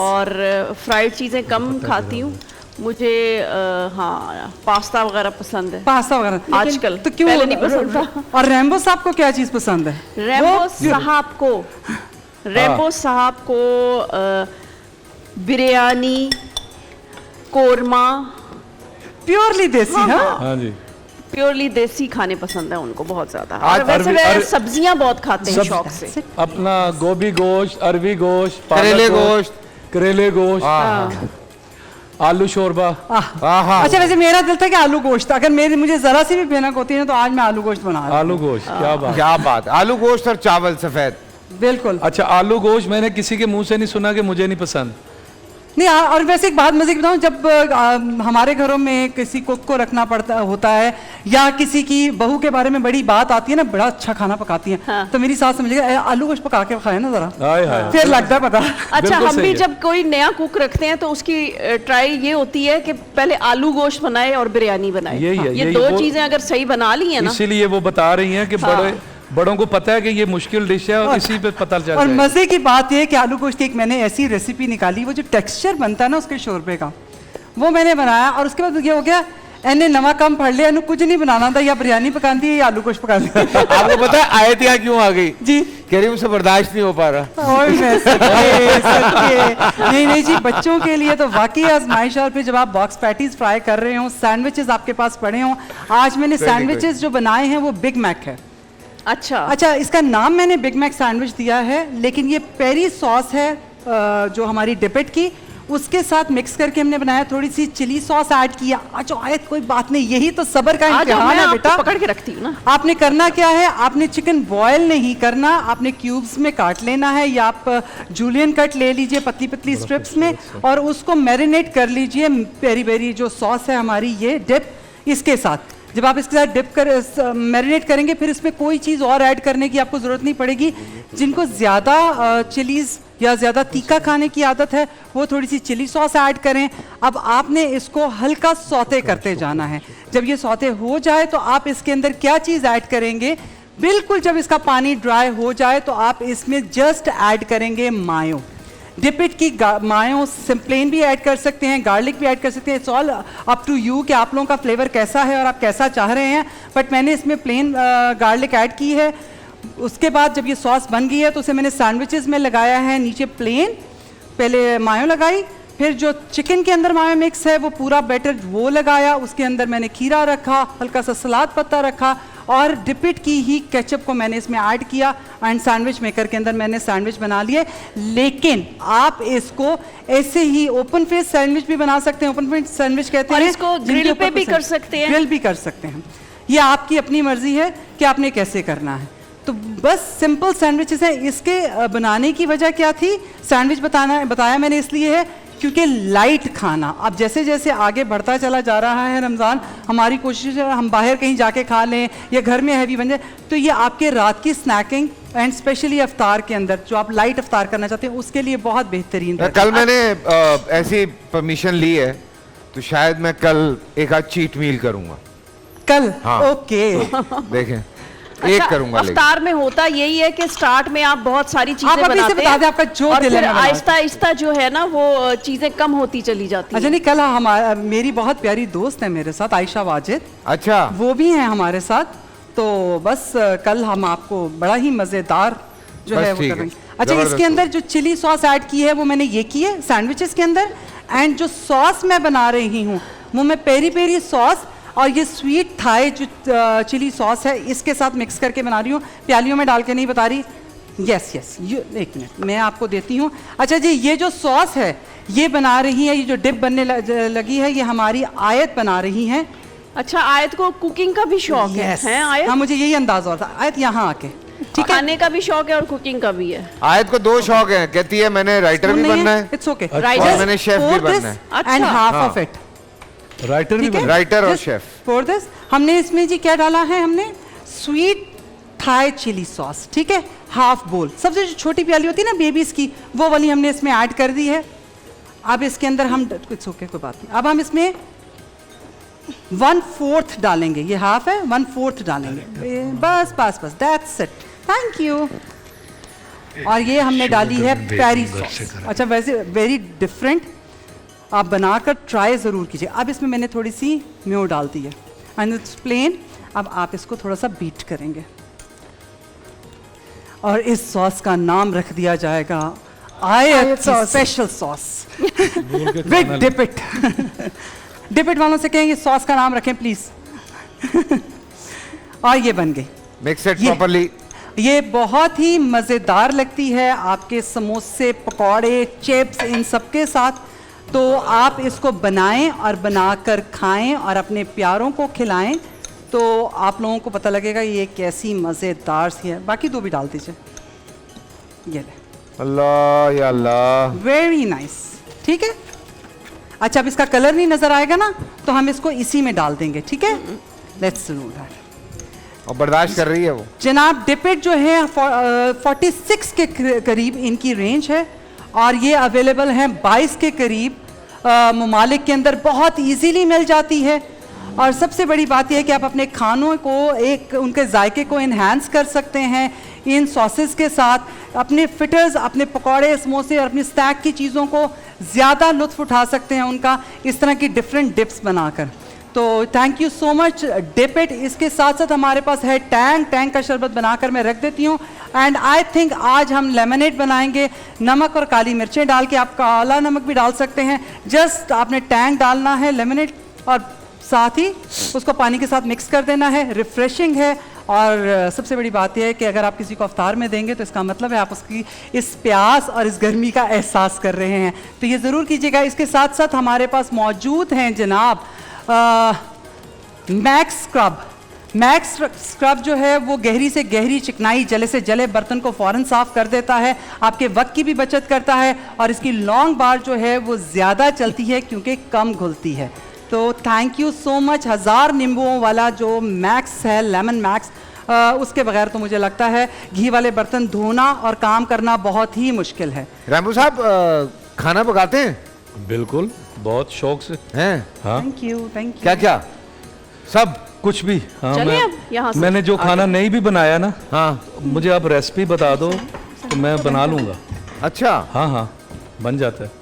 और फ्राइड चीज़ें कम खाती हूँ। मुझे हाँ, पास्ता वगैरह पसंद है।
पास्ता वगैरह
आजकल,
तो क्यों
पहले नहीं पसंद था।
और रैम्बो साहब को क्या चीज़ पसंद है?
रैम्बो साहब को बिरयानी, कोरमा,
प्योरली देसी। हाँ,
हाँ जी,
प्योरली देसी खाने पसंद है उनको बहुत ज्यादा।
आज
और वैसे वे सब्जियां बहुत खाते हैं
सब-
शौक से।
अपना गोभी गोश्त, अरबी गोश्त,
करेले गोश्त,
करेले गोश्त, आलू शोरबा।
आहा।
अच्छा, वैसे मेरा दिल था कि आलू गोश्त, अगर मुझे जरा सी भी भनक होती है ना तो आज मैं आलू गोश्त बना रहा हूं।
आलू गोश्त, क्या बात।
क्या बात, आलू गोश्त और चावल सफेद।
बिल्कुल।
अच्छा, आलू गोश्त मैंने किसी के मुंह से नहीं सुना कि मुझे नहीं पसंद।
नहीं, और वैसे एक बात मजे की बताऊं, जब हमारे घरों में किसी कुक को रखना पड़ता होता है या किसी की बहू के बारे में बड़ी बात आती है ना, बड़ा अच्छा खाना पकाती है,
हाँ।
तो मेरी सास समझेगा आलू गोश्त पका के खाए ना जरा,
हाय हाय,
फिर लगता है पता।
अच्छा,
बिल्कुल
हम
सही
भी
है।
जब कोई नया कुक रखते हैं तो उसकी ट्राई ये होती है कि पहले आलू गोश्त बनाए और बिरयानी बनाए।
यही है,
ये
यही
दो
वो-
चीजें अगर सही बना ली है ना,
इसीलिए वो बता रही हैं कि बड़ों को पता है कि ये मुश्किल डिश है और इसी पे पता चल
और
जाए।
मजे की बात यह है कि आलू गोश्त की एक मैंने ऐसी रेसिपी निकाली, वो जो टेक्सचर बनता है ना उसके शोरबे का, वो मैंने बनाया। और उसके बाद ये हो गया, एने नवा काम पढ़ लिया, इन्हें कुछ नहीं बनाना था, या बिरयानी पकानी थी या आलू गोश्त पकानी थी।
आपको पता है आयत यहाँ क्यों आ गई?
जी,
कह रही मुझसे बर्दाश्त नहीं हो पा रहा।
और मैं सच्चे नहीं जी, बच्चों के लिए तो वाकई आजमाइश है। और फिर जब आप बॉक्स पैटीज फ्राई कर रहे हो, सैंडविचेस आपके पास पड़े हों, आज मैंने सैंडविचेस जो बनाए हैं वो बिग मैक है। अच्छा, इसका नाम मैंने बिग मैक सैंडविच दिया है, लेकिन ये पेरी सॉस है जो हमारी डिपिट की, उसके साथ मिक्स करके हमने बनाया। थोड़ी सी चिली सॉस ऐड किया। अच्छा आयत, कोई बात नहीं, यही तो सब्र का इम्तिहान है बेटा।
पकड़ के रखती हूँ ना।
आपने करना क्या है, आपने चिकन बॉयल नहीं करना, आपने क्यूब्स में काट लेना है, या आप जूलियन कट ले लीजिए पतली पतली स्ट्रिप्स में, और उसको मैरिनेट कर लीजिए पेरी पेरी जो सॉस है हमारी, ये डिप इसके साथ। जब आप इसके साथ डिप कर मैरिनेट करेंगे, फिर इसमें कोई चीज़ और ऐड करने की आपको ज़रूरत नहीं पड़ेगी। जिनको ज़्यादा चिलीज़ या ज़्यादा तीखा खाने की आदत है वो थोड़ी सी चिली सॉस ऐड करें। अब आपने इसको हल्का सौते करते जाना है। जब ये सौते हो जाए तो आप इसके अंदर क्या चीज़ ऐड करेंगे, बिल्कुल जब इसका पानी ड्राई हो जाए तो आप इसमें जस्ट ऐड करेंगे मायो। डिपिट की मायो प्लेन भी ऐड कर सकते हैं, गार्लिक भी ऐड कर सकते हैं। It's all up to you कि आप लोगों का फ्लेवर कैसा है और आप कैसा चाह रहे हैं, बट मैंने इसमें प्लेन गार्लिक ऐड की है। उसके बाद जब ये सॉस बन गई है तो उसे मैंने सैंडविचेस में लगाया है। नीचे प्लेन, पहले मायो लगाई, फिर जो चिकन के अंदर मायो मिक्स है वो पूरा बैटर वो लगाया, उसके अंदर मैंने खीरा रखा, हल्का सा सलाद पत्ता रखा और डिपिट की ही केचप को मैंने इसमें ऐड किया एंड सैंडविच मेकर के अंदर मैंने सैंडविच बना लिए। लेकिन आप इसको ऐसे ही ओपन फेस सैंडविच भी बना सकते हैं, ओपन फेस सैंडविच कहते
और
हैं,
इसको
जिनके
ग्रिल
ऊपर
पे भी
कोई
कर सकते हैं।
ग्रिल भी कर सकते हैं, ये आपकी अपनी मर्जी है कि आपने कैसे करना है। तो बस सिंपल सैंडविचेस हैं। इसके बनाने की वजह क्या थी, सैंडविच बताया मैंने इसलिए है क्योंकि लाइट खाना, अब जैसे जैसे आगे बढ़ता चला जा रहा है रमज़ान, हमारी कोशिश है हम बाहर कहीं जाके खा लें या घर में हैवी बन जाए, तो ये आपके रात की स्नैकिंग एंड स्पेशली अफ्तार के अंदर जो आप लाइट अफ्तार करना चाहते हैं उसके लिए बहुत बेहतरीन है।
कल मैंने ऐसी परमिशन ली है तो शायद मैं कल एक आध चीट मील करूंगा।
कल
हाँ।
ओके
देखें, एक करूंगा लेकिन
अफ्तार में होता यही है कि स्टार्ट में आप बहुत सारी
आप
चीजें
अभी से
बनाते
बता दें आपका जो
और
दिल है
फिर
मैं बना
आहिस्ता आहिस्ता जो है ना वो चीजें कम होती चली जाती
अच्छा
हैं।
नहीं, कल हमारा मेरी बहुत प्यारी दोस्त है मेरे साथ, आयशा वाजिद,
अच्छा
वो भी हैं हमारे साथ, तो बस कल हम आपको बड़ा ही मज़ेदार जो
बस
है वो
ठीक है।
करेंगे। अच्छा,
जबरदस्त
इसके अंदर जो चिली सॉस ऐड की है वो मैंने ये की है सैंडविचेस के अंदर, एंड जो सॉस मैं बना रही हूँ वो मैं पेरी पेरी सॉस और ये स्वीट थाई जो चिली सॉस है इसके साथ मिक्स करके बना रही हूँ, प्यालियों में डाल के नहीं बता रही। यस यस, ये एक मिनट मैं आपको देती हूँ। अच्छा जी, ये जो सॉस है ये बना रही है, ये जो डिप बनने लगी है ये हमारी आयत बना रही हैं।
अच्छा, आयत को कुकिंग का भी शौक है,
Yes.
हैं आयत?
हाँ, मुझे यही अंदाजा हो रहा था, आयत यहाँ आके ठीक है।
खाने का भी शौक है और कुकिंग का भी है।
आयत को दो शौक हैं, कहती है मैंने राइटर भी बनना है
इट्स ओके,
Writer?
और मैंने शेफ भी बनना है।
एंड हाफ
हाँ।
ऑफ इट,
राइटर भी
ठीक है?
बन
राइटर और
Just
शेफ।
for this हमने इसमें जी क्या डाला है, हमने स्वीट थाई चिली सॉस, ठीक है, हाफ बोल, सबसे जो छोटी प्याली होती है ना बेबीज की, वो वाली हमने इसमें ऐड कर दी है। अब इसके अंदर हम इट्स ओके, कोई बात नहीं, अब हम इसमें 1/4 डालेंगे, ये हाफ है 1/4 डालेंगे, बस बस बस, दैट्स इट, थैंक यू। और ये हमने डाली है पेरी सॉस। अच्छा, वैसे वेरी डिफरेंट, आप बनाकर ट्राई ज़रूर कीजिए। अब इसमें मैंने थोड़ी सी म्यो डाल दी है एंड इट्स प्लेन। अब आप इसको थोड़ा सा बीट करेंगे और इस सॉस का नाम रख दिया जाएगा आयत स्पेशल सॉस विद डिपिट। डिपिट वालों से कहेंगे सॉस का नाम रखें प्लीज। और ये बन गई,
मिक्स इट
ये-
प्रॉपर्ली।
ये बहुत ही मज़ेदार लगती है आपके समोसे, पकौड़े, चिप्स, इन सब के साथ। तो आप इसको बनाएं और बनाकर खाएं और अपने प्यारों को खिलाएं, तो आप लोगों को पता लगेगा ये कैसी मज़ेदार सी है। बाकी दो भी डाल दीजिए, ये ले,
अल्लाह या अल्लाह,
वेरी नाइस, ठीक है। अच्छा, अब इसका कलर नहीं नज़र आएगा ना तो हम इसको इसी में डाल देंगे, ठीक है, लेट्स डू दैट।
और बर्दाश्त कर रही है वो।
जनाब, डिपिट जो है 46 के करीब इनकी रेंज है और ये अवेलेबल हैं 22 के करीब ममालिक के अंदर, बहुत इजीली मिल जाती है। और सबसे बड़ी बात यह है कि आप अपने खानों को एक उनके जायके को इन्हांस कर सकते हैं इन सॉसेस के साथ। अपने फिटर्स, अपने पकौड़े, समोसे और अपनी स्नैक की चीज़ों को ज़्यादा लुत्फ उठा सकते हैं उनका, इस तरह की डिफरेंट डिप्स बनाकर। तो थैंक यू सो मच डिपिट। इसके साथ साथ हमारे पास है टैंग का शरबत बनाकर मैं रख देती हूँ। एंड आई थिंक आज हम लेमनेड बनाएंगे, नमक और काली मिर्चें डाल के, आप काला नमक भी डाल सकते हैं। जस्ट आपने टैंग डालना है, लेमनेड, और साथ ही उसको पानी के साथ मिक्स कर देना है। रिफ्रेशिंग है और सबसे बड़ी बात यह है कि अगर आप किसी को अफ्तार में देंगे तो इसका मतलब है आप उसकी इस प्यास और इस गर्मी का एहसास कर रहे हैं, तो ये ज़रूर कीजिएगा। इसके साथ साथ हमारे पास मौजूद हैं जनाब मैक्स स्क्रब। मैक्स स्क्रब जो है वो गहरी से गहरी चिकनाई, जले से जले बर्तन को फ़ौरन साफ़ कर देता है, आपके वक्त की भी बचत करता है और इसकी लॉन्ग बार जो है वो ज़्यादा चलती है क्योंकि कम घुलती है। तो थैंक यू सो मच। 1000 नींबुओं वाला जो मैक्स है, लेमन मैक्स, उसके बगैर तो मुझे लगता है घी वाले बर्तन धोना और काम करना बहुत ही मुश्किल है।
रैम्बो साहब खाना पकाते हैं?
बिल्कुल, बहुत शौक से।
हैं?
हाँ,
थैंक यू, थैंक यू।
क्या क्या सब?
कुछ भी। हाँ,
चलिए अब यहाँ से
मैंने जो खाना नहीं भी बनाया ना,
हाँ,
मुझे आप रेसिपी बता दो तो मैं बना लूँगा।
अच्छा।
हाँ हाँ, बन जाता है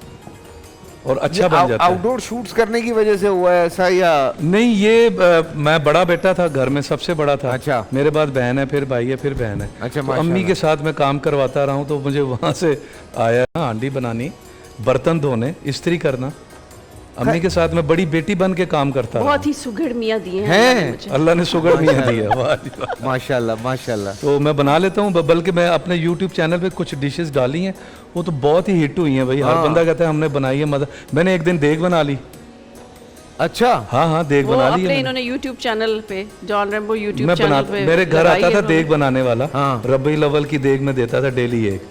और अच्छा बन जाता है।
आउटडोर शूट्स करने की वजह से हुआ है ऐसा या?
नहीं, ये मैं बड़ा बेटा था घर में, सबसे बड़ा था।
अच्छा।
मेरे बाद बहन है, फिर भाई है, फिर बहन है।
अच्छा,
तो अम्मी के साथ मैं काम करवाता रहा हूँ, तो मुझे वहाँ से आया हांडी बनानी। बर्तन धोने, इस्त्री करना। अम्मी के साथ मैं बड़ी बेटी बन के काम करता रहा।
बहुत ही सुघड़ मियाँ दिए हैं
हैं?
अल्लाह ने मुझे।
अल्लाह ने सुगड़ मियाँ दी है, वाह जी वाह।
माशाल्लाह माशाल्लाह।
तो मैं बना लेता हूँ, बल्कि मैं अपने YouTube चैनल पे कुछ डिशेस डाली हैं, वो तो बहुत ही हिट हुई हैं भाई। हर बंदा कहता है हमने बनाई है, मदद। मैंने एक दिन देग बना ली।
अच्छा,
हाँ देग
वो
बना ली
अपने
है मैंने।
इन्होंने यूट्यूब चैनल पे, जॉन रैम्बो यूट्यूब
मैं
चैनल
बना,
पे
मेरे घर
लगाई
आता
है
था
उन्होंने।
देग बनाने वाला,
हाँ।
रबी लवल की देग में देता था डेली एक।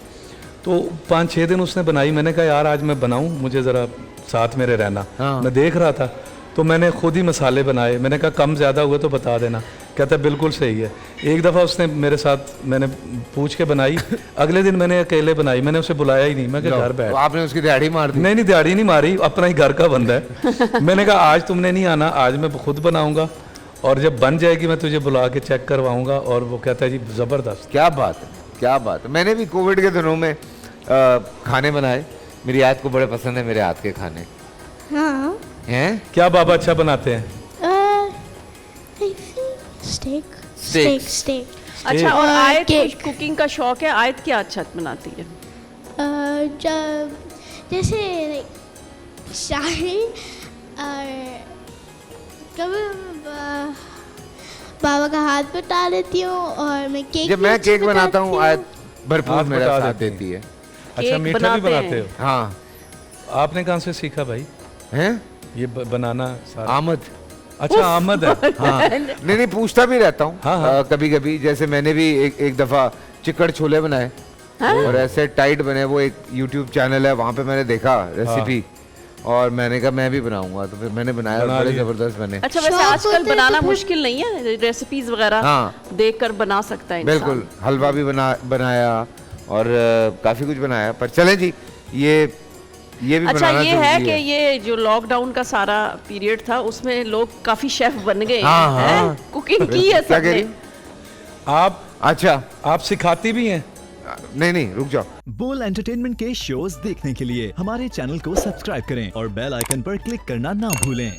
तो 5-6 दिन उसने बनाई। मैंने कहा यार आज मैं बनाऊं, मुझे ज़रा साथ मेरे रहना।
हाँ।
मैं देख रहा था तो मैंने खुद ही मसाले बनाए। मैंने कहा कम ज़्यादा हुए तो बता देना। कहता बिल्कुल सही है। एक दफ़ा उसने मेरे साथ, मैंने पूछ के बनाई, अगले दिन मैंने अकेले बनाई। मैंने उसे बुलाया ही नहीं, मैं कहा घर बैठ।
तो आपने उसकी दिहाड़ी मार दी?
नहीं दिहाड़ी नहीं मारी, अपना ही घर का बंदा है। मैंने कहा आज तुमने नहीं आना, आज मैं खुद बनाऊंगा और जब बन जाएगी मैं तुझे बुला के चेक करवाऊंगा। और वो कहता है जी ज़बरदस्त।
क्या बात है, क्या बात है। मैंने भी कोविड के दिनों में खाने बनाए। मेरी याद को बड़े पसंद है मेरे हाथ के खाने।
हाँ
हैं?
क्या बाबा अच्छा बनाते हैं?
Stake
Steak.
स्टेक
अच्छा, और आयत
केक।
कुकिंग का शौक है, आयत क्या अच्छा बनाती है?
जब जैसे शाही और कभी बाबा का हाथ बटा देती हूँ और मैं केक
जब
भी
मैं
अच्छी
केक बनाता हूँ
बनाती
आयत भरपूर
हाथ
मेरा
बटा
साथ
देती
देती है।
अच्छा
केक
मीठा भी
बनाते
बनाते
हैं।
हो?
हाँ।
आपने कहाँ से सीखा भाई
हैं?
ये बनाना सारा?
आमद।
अच्छा आमद है।
हाँ। नहीं पूछता भी रहता हूँ
हाँ।
कभी कभी। जैसे मैंने भी एक दफा चिकन छोले बनाए और ऐसे टाइट बने। वो एक YouTube चैनल है, वहाँ पे मैंने देखा रेसिपी और मैंने कहा मैं भी बनाऊंगा। तो फिर मैंने बनाया और
बना
बड़े
लिए।
जबरदस्त बने।
अच्छा, वैसे
शौक
आजकल
होता है
बनाना
तो फिर-
मुश्किल नहीं है, रेसिपीज वगैरह
हाँ।
देखकर बना सकता है इंसान।
बिल्कुल, हलवा भी बनाया और काफी कुछ बनाया। पर चले जी, ये भी
अच्छा,
बनाना
ये है
जरूरी
कि ये जो लॉकडाउन का सारा पीरियड था उसमें लोग काफी शेफ बन गए
हाँ,
हैं,
हाँ।
कुकिंग की है
क्या कह रही?
सबने।
आप
अच्छा,
आप सिखाती भी हैं?
नहीं रुक जाओ।
बोल एंटरटेनमेंट के शोज देखने के लिए हमारे चैनल को सब्सक्राइब करें और बेल आइकन पर क्लिक करना ना भूलें।